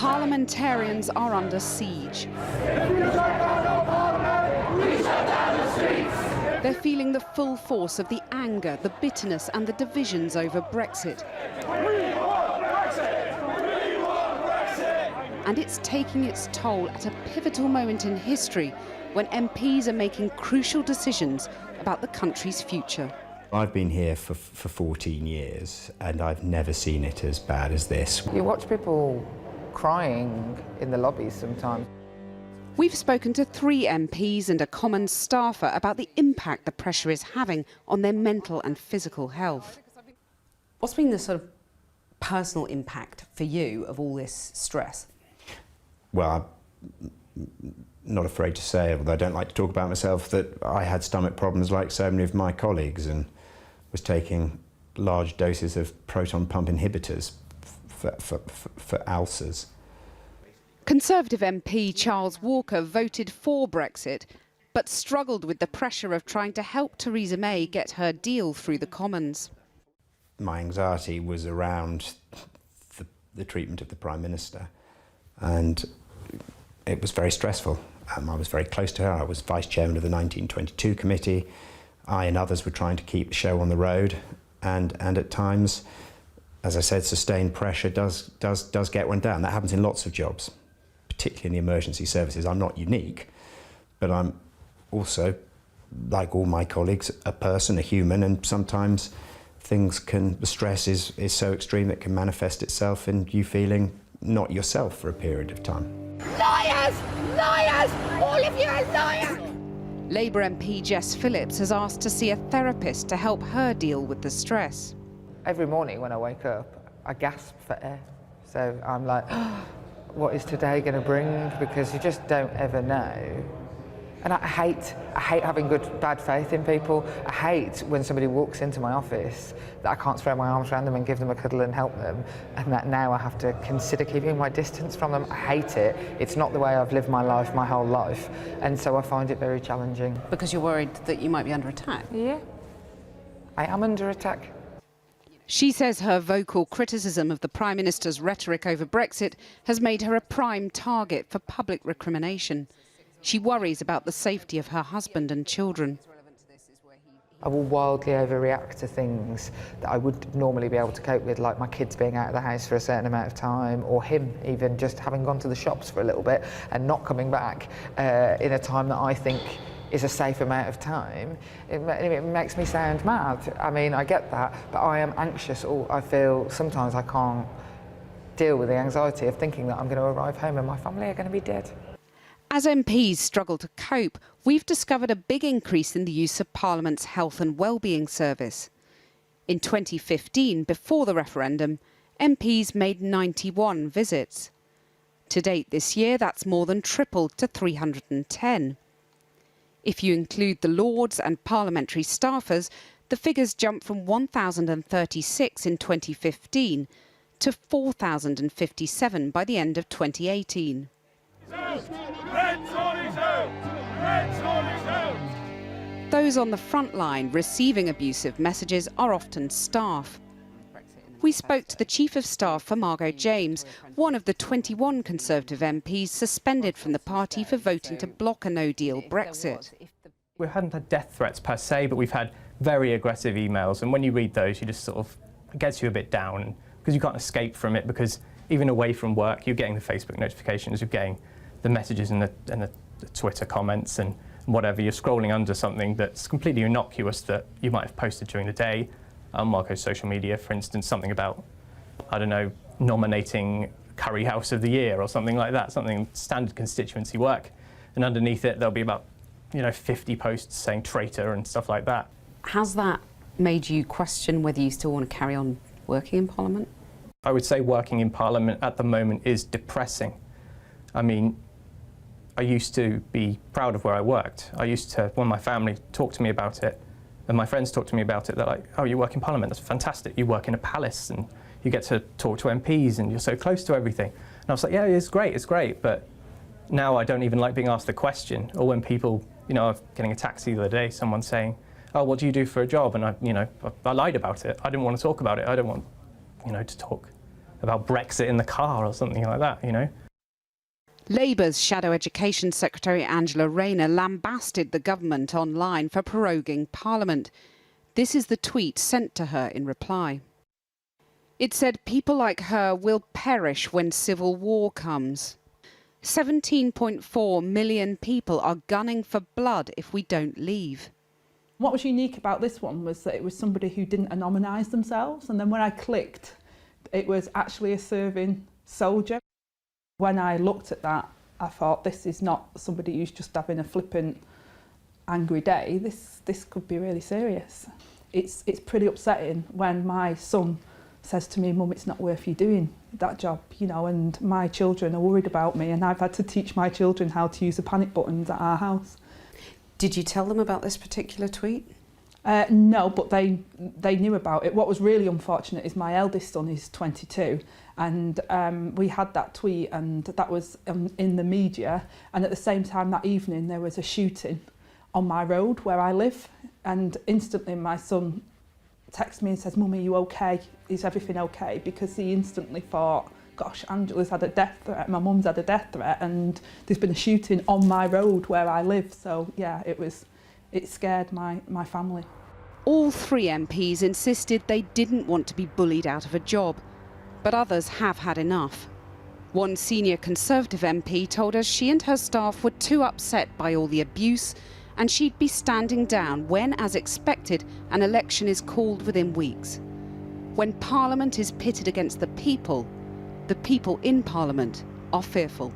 Parliamentarians are under siege. They're feeling the full force of the anger, the bitterness and the divisions over Brexit. And it's taking its toll at a pivotal moment in history when MPs are making crucial decisions about the country's future. I've been here for 14 years and I've never seen it as bad as this. You watch people crying in the lobbies sometimes. We've spoken to 3 MPs and a Commons staffer about the impact the pressure is having on their mental and physical health. What's been the sort of personal impact for you of all this stress? Well, I'm not afraid to say, although I don't like to talk about myself, that I had stomach problems like so many of my colleagues and was taking large doses of proton pump inhibitors for ulcers. Conservative MP Charles Walker voted for Brexit, but struggled with the pressure of trying to help Theresa May get her deal through the Commons. My anxiety was around the treatment of the Prime Minister, and it was very stressful. I was very close to her. I was vice chairman of the 1922 committee. I and others were trying to keep the show on the road, and at times, as I said, sustained pressure does get one down. That happens in lots of jobs, particularly in the emergency services. I'm not unique, but I'm also, like all my colleagues, a person, a human, and sometimes the stress is so extreme it can manifest itself in you feeling not yourself for a period of time. Liars! Liars! All of you are liars! Labour MP Jess Phillips has asked to see a therapist to help her deal with the stress. Every morning when I wake up, I gasp for air. So I'm like, oh, what is today going to bring? Because you just don't ever know. And I hate having bad faith in people. I hate when somebody walks into my office that I can't throw my arms around them and give them a cuddle and help them, and that now I have to consider keeping my distance from them. I hate it. It's not the way I've lived my life, my whole life, and so I find it very challenging. Because you're worried that you might be under attack? Yeah, I am under attack. She says her vocal criticism of the Prime Minister's rhetoric over Brexit has made her a prime target for public recrimination. She worries about the safety of her husband and children. I will wildly overreact to things that I would normally be able to cope with, like my kids being out of the house for a certain amount of time, or him even just having gone to the shops for a little bit and not coming back in a time that I think is a safe amount of time. It makes me sound mad. I mean, I get that, but I am anxious, or I feel sometimes I can't deal with the anxiety of thinking that I'm going to arrive home and my family are going to be dead. As MPs struggle to cope, we've discovered a big increase in the use of Parliament's Health and Wellbeing Service. In 2015, before the referendum, MPs made 91 visits. To date this year, that's more than tripled to 310. If you include the Lords and parliamentary staffers, the figures jump from 1,036 in 2015 to 4,057 by the end of 2018. Those on the front line receiving abusive messages are often staff. We spoke to the Chief of Staff for Margot James, one of the 21 Conservative MPs suspended from the party for voting to block a no-deal Brexit. We hadn't had death threats per se, but we've had very aggressive emails, and when you read those, you just sort of, it gets you a bit down, because you can't escape from it, because even away from work, you're getting the Facebook notifications, you're getting the messages and the Twitter comments and whatever. You're scrolling under something that's completely innocuous that you might have posted during the day on Marco's social media, for instance, something about, I don't know, nominating Curry House of the Year or something like that, something standard constituency work. And underneath it, there'll be about, 50 posts saying traitor and stuff like that. Has that made you question whether you still want to carry on working in Parliament? I would say working in Parliament at the moment is depressing. I mean, I used to be proud of where I worked. I used to, when my family talked to me about it, and my friends talked to me about it, they're like, oh, you work in Parliament, that's fantastic. You work in a palace and you get to talk to MPs and you're so close to everything. And I was like, yeah, it's great. But now I don't even like being asked the question. Or when people, I was getting a taxi the other day, someone saying, oh, what do you do for a job? And I lied about it. I didn't want to talk about it. I don't want, to talk about Brexit in the car or something like that, you know. Labour's Shadow Education Secretary Angela Rayner lambasted the government online for proroguing Parliament. This is the tweet sent to her in reply. It said, "People like her will perish when civil war comes. 17.4 million people are gunning for blood if we don't leave." What was unique about this one was that it was somebody who didn't anonymise themselves, and then when I clicked, it was actually a serving soldier. When I looked at that, I thought, this is not somebody who's just having a flippant, angry day. This could be really serious. It's pretty upsetting when my son says to me, "Mum, it's not worth you doing that job," you know, and my children are worried about me, and I've had to teach my children how to use the panic buttons at our house. Did you tell them about this particular tweet? No, but they knew about it. What was really unfortunate is my eldest son is 22, and we had that tweet, and that was in the media, and at the same time that evening there was a shooting on my road where I live, and instantly my son texts me and says, "Mum, are you okay? Is everything okay?" Because he instantly thought, gosh, Angela's had a death threat, my mum's had a death threat, and there's been a shooting on my road where I live. So yeah, it scared my family. All three MPs insisted they didn't want to be bullied out of a job, but others have had enough. One senior Conservative MP told us she and her staff were too upset by all the abuse, and she'd be standing down when, as expected, an election is called within weeks. When Parliament is pitted against the people in Parliament are fearful.